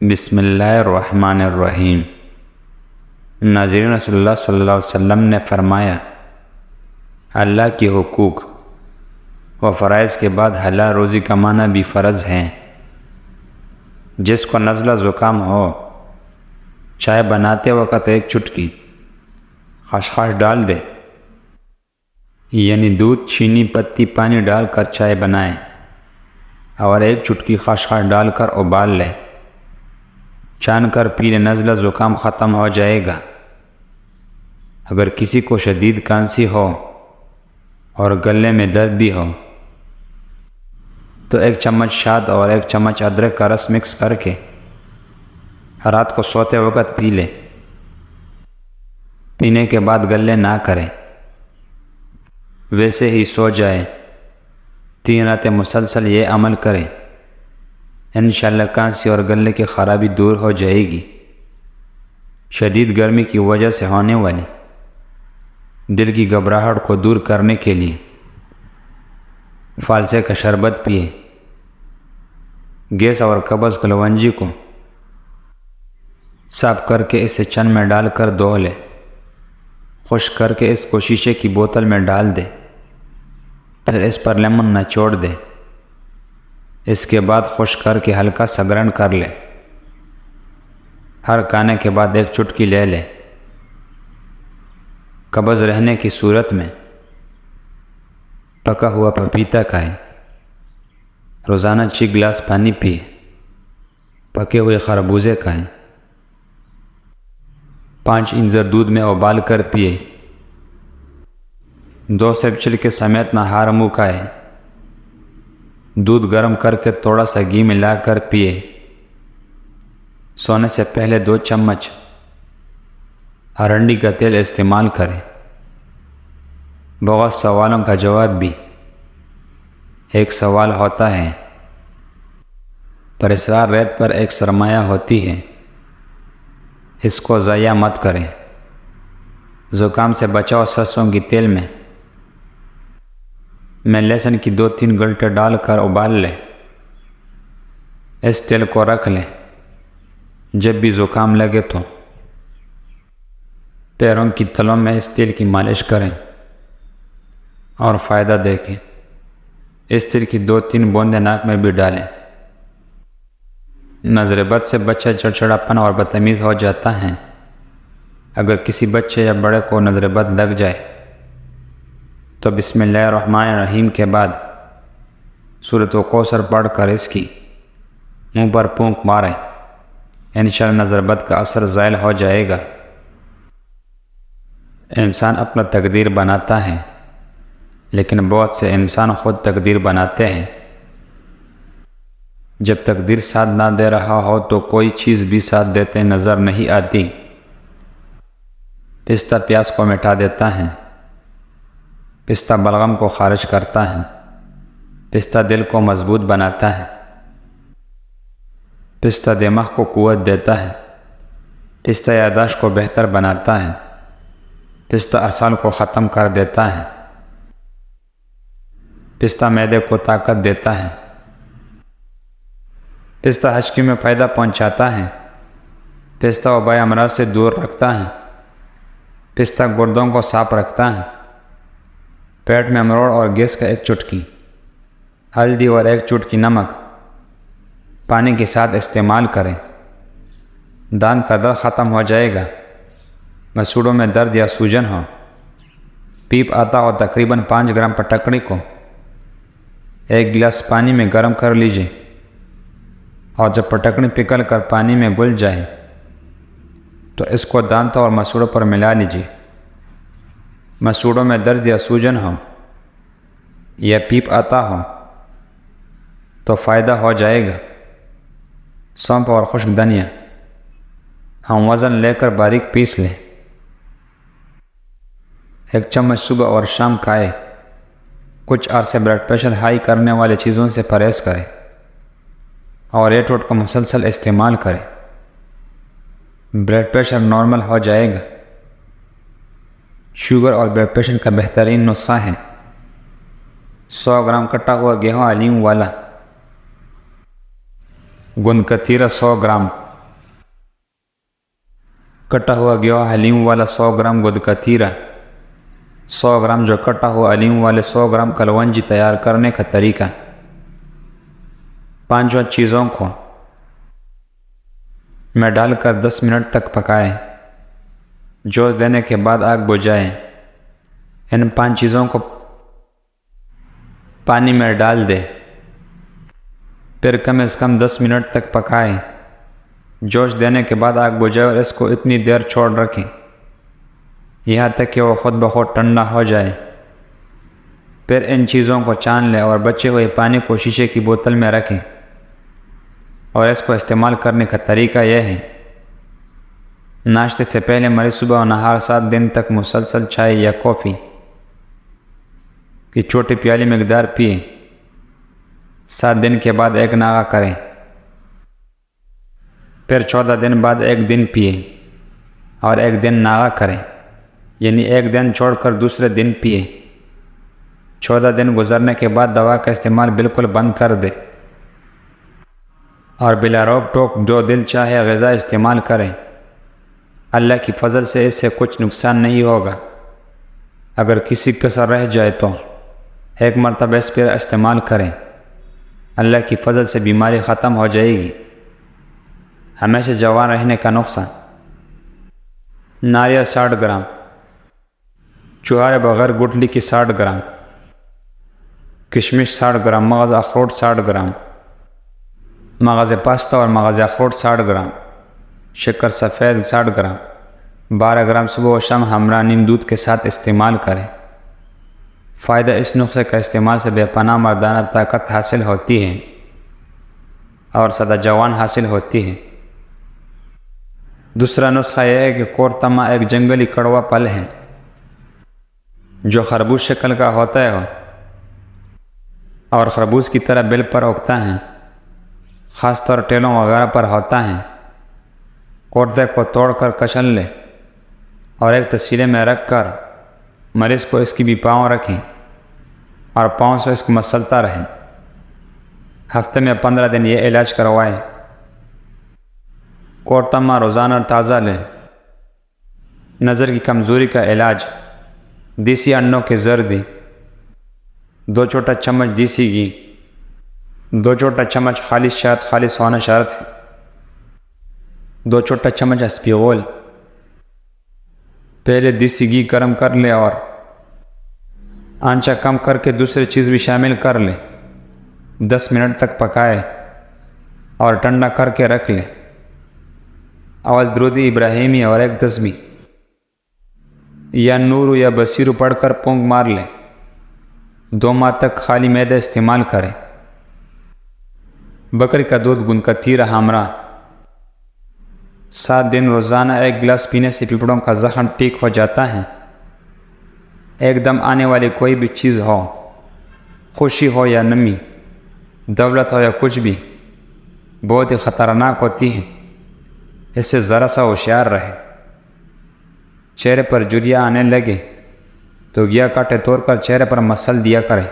بسم اللہ الرحمن الرحیم۔ ناظرین، رسول اللہ صلی اللہ علیہ وسلم نے فرمایا، اللہ کے حقوق و فرائض کے بعد حلال روزی کمانا بھی فرض ہے۔ جس کو نزلہ زکام ہو، چائے بناتے وقت ایک چٹکی خشخاش ڈال دے، یعنی دودھ، چینی، پتی، پانی ڈال کر چائے بنائے اور ایک چٹکی خشخاش ڈال کر ابال لے، چھان کر پی لے، نزلہ زکام ختم ہو جائے گا۔ اگر کسی کو شدید کھانسی ہو اور گلے میں درد بھی ہو تو ایک چمچ شہد اور ایک چمچ ادرک کا رس مکس کر کے رات کو سوتے وقت پی لے۔ پینے کے بعد گلے نہ کرے، ویسے ہی سو جائے۔ 3 راتیں مسلسل یہ عمل کرے، انشاءاللہ کھانسی اور گلے کی خرابی دور ہو جائے گی۔ شدید گرمی کی وجہ سے ہونے والی دل کی گھبراہٹ کو دور کرنے کے لیے فالسے کا شربت پیے۔ گیس اور قبض کلونجی کو صاف کر کے اسے چن میں ڈال کر دھو لے، خشک کر کے اس کو شیشے کی بوتل میں ڈال دے، پھر اس پر لیمن نچوڑ دے۔ اس کے بعد خشک کر کے ہلکا سا گرنڈ کر لے۔ ہر کھانے کے بعد ایک چٹکی لے لے۔ قبض رہنے کی صورت میں پکا ہوا پپیتا کھائے، روزانہ 6 گلاس پانی پیے، پکے ہوئے خربوزے کھائیں، 5 انجیر دودھ میں ابال کر پیے، 2 سیب چھلکے سمیت نہار منہ کھائے، دودھ گرم کر کے تھوڑا سا گھی ملا کر پیے۔ سونے سے پہلے 2 چمچ ارنڈی کا تیل استعمال کریں۔ بہت سوالوں کا جواب بھی ایک سوال ہوتا ہے، پر اسرار ریت پر ایک سرمایہ ہوتی ہے، اس کو ضائع مت کریں۔ زکام سے بچاؤ، سرسوں کی تیل میں لہسن کی 2-3 گلٹے ڈال کر ابال لے، اس تیل کو رکھ لیں۔ جب بھی زکام لگے تو پیروں کی تلوں میں اس تیل کی مالش کریں اور فائدہ دیکھیں۔ اس تیل کی 2-3 بوندیں ناک میں بھی ڈالیں۔ نظر بد سے بچہ چڑچڑاپن اور بدتمیز ہو جاتا ہے۔ اگر کسی بچے یا بڑے کو نظر بد لگ جائے تو بسم اللہ الرحمن الرحیم کے بعد سورۃ الکوثر پڑھ کر اس کی منہ پر پھونک ماریں، انشاءاللہ نظر بد کا اثر زائل ہو جائے گا۔ انسان اپنا تقدیر بناتا ہے، لیکن بہت سے انسان خود تقدیر بناتے ہیں۔ جب تقدیر ساتھ نہ دے رہا ہو تو کوئی چیز بھی ساتھ دیتے نظر نہیں آتی۔ پستہ پیاس کو مٹا دیتا ہے، پستہ بلغم کو خارج کرتا ہے، پستہ دل کو مضبوط بناتا ہے، پستہ دماغ کو قوت دیتا ہے، پستہ یادداشت کو بہتر بناتا ہے، پستہ اسال کو ختم کر دیتا ہے، پستہ معدے کو طاقت دیتا ہے، پستہ ہضم میں فائدہ پہنچاتا ہے، پستہ وبائی امراض سے دور رکھتا ہے، پستہ گردوں کو صاف رکھتا ہے۔ پیٹ میں مروڑ اور گیس کا ایک چٹکی ہلدی اور ایک چٹکی نمک پانی کے ساتھ استعمال کریں، دانت کا درد ختم ہو جائے گا۔ مسوڑوں میں درد یا سوجن ہو، پیپ آتا ہو، تقریباً 5 گرام پٹکڑی کو 1 گلاس پانی میں گرم کر لیجیے، اور جب پٹکڑی پگھل کر پانی میں گل جائے تو اس کو دانتوں اور مسوڑوں پر ملا لیجیے۔ مسوڑوں میں درد یا سوجن ہو یا پیپ آتا ہو تو فائدہ ہو جائے گا۔ سونف اور خشک دھنیا ہم وزن لے کر باریک پیس لیں، 1 چمچ صبح اور شام کھائے۔ کچھ عرصے بلڈ پریشر ہائی کرنے والی چیزوں سے پرہیز کریں اور یہ ٹوٹ کو مسلسل استعمال کریں، بلڈ پریشر نارمل ہو جائے گا۔ شوگر اور بلڈ پریشر کا بہترین نسخہ ہے 100 گرام کٹا ہوا گیہوں علیم والا گوند کتیرا، 100 گرام کٹا ہوا گیا حلیم والا 100 گرام گود کتیرا، 100 گرام جو کٹا ہوا حلیم والے 100 گرام کلونجی تیار کرنے کا طریقہ۔ 5 چیزوں کو میں ڈال کر 10 منٹ تک پکائیں، جوش دینے کے بعد آگ بجھائیں۔ ان 5 چیزوں کو پانی میں ڈال دیں، پھر کم از کم 10 منٹ تک پکائیں، جوش دینے کے بعد آگ بجھائیں اور اس کو اتنی دیر چھوڑ رکھیں یہاں تک کہ وہ خود بخود ٹھنڈا ہو جائے۔ پھر ان چیزوں کو چھان لیں اور بچے ہوئے پانی کو شیشے کی بوتل میں رکھیں، اور اس کو استعمال کرنے کا طریقہ یہ ہے: ناشتے سے پہلے مریض صبح و نہار 7 دن تک مسلسل چائے یا کافی کی چھوٹی پیالی مقدار پئیں، 7 دن کے بعد ایک ناغہ کریں، پھر 14 دن بعد ایک دن پئیں اور ایک دن ناغہ کریں، یعنی ایک دن چھوڑ کر دوسرے دن پئیں۔ 14 دن گزرنے کے بعد دوا کا استعمال بالکل بند کر دیں اور بلا روک ٹوک جو دل چاہے غذا استعمال کریں۔ اللہ کی فضل سے اس سے کچھ نقصان نہیں ہوگا۔ اگر کسی کسر رہ جائے تو ایک مرتبہ اس پر استعمال کریں، اللہ کی فضل سے بیماری ختم ہو جائے گی۔ ہمیشہ جوان رہنے کا نقصان: ناریل 60 گرام، چوہارے بغیر گٹلی کی 60 گرام، کشمش 60 گرام، مغز اخروٹ 60 گرام، مغز پاستہ اور مغز اخروٹ 60 گرام، شکر سفید 60 گرام، 12 گرام صبح و شام ہمراہ نیم دودھ کے ساتھ استعمال کریں۔ فائدہ: اس نسخے کا استعمال سے بے پناہ مردانہ طاقت حاصل ہوتی ہے اور سدا جوان حاصل ہوتی ہے۔ دوسرا نسخہ یہ ہے کہ کورتما ایک جنگلی کڑوا پھل ہے جو خربوز شکل کا ہوتا ہے اور خربوز کی طرح بل پر اگتا ہے، خاص طور ٹیلوں وغیرہ پر ہوتا ہے۔ کورتے کو توڑ کر کچل لیں اور ایک تسیلے میں رکھ کر مریض کو اس کی بھی پاؤں رکھیں اور پاؤں سے اس کو مسلتا رہیں۔ ہفتے میں 15 دن یہ علاج کروائیں۔ کورتما روزانہ تازہ لیں۔ نظر کی کمزوری کا علاج: دیسی انڈوں کی زردی، 2 چھوٹا چمچ دیسی گھی، 2 چھوٹا چمچ خالص شہد، خالص ہونا شرط ہے، 2 چھوٹا چمچ اسپیغول۔ پہلے دیسی گھی گرم کر لیں اور آنچہ کم کر کے دوسری چیز بھی شامل کر لیں، 10 منٹ تک پکائیں اور ٹھنڈا کر کے رکھ لیں۔ اول درود ابراہیمی اور ایک تسبیح یا نور یا بصیر پڑھ کر پونک مار لیں۔ 2 ماہ تک خالی معدے استعمال کریں۔ بکری کا دودھ گند کتیرا ہمراہ 7 دن روزانہ 1 گلاس پینے سے پھیپھڑوں کا زخم ٹھیک ہو جاتا ہے۔ ایک دم آنے والی کوئی بھی چیز ہو، خوشی ہو یا نمی، دولت ہو یا کچھ بھی، بہت ہی خطرناک ہوتی ہے، اس سے ذرا سا ہوشیار رہے۔ چہرے پر جھریاں آنے لگے تو گیا کاٹے توڑ کر چہرے پر مسل دیا کرے۔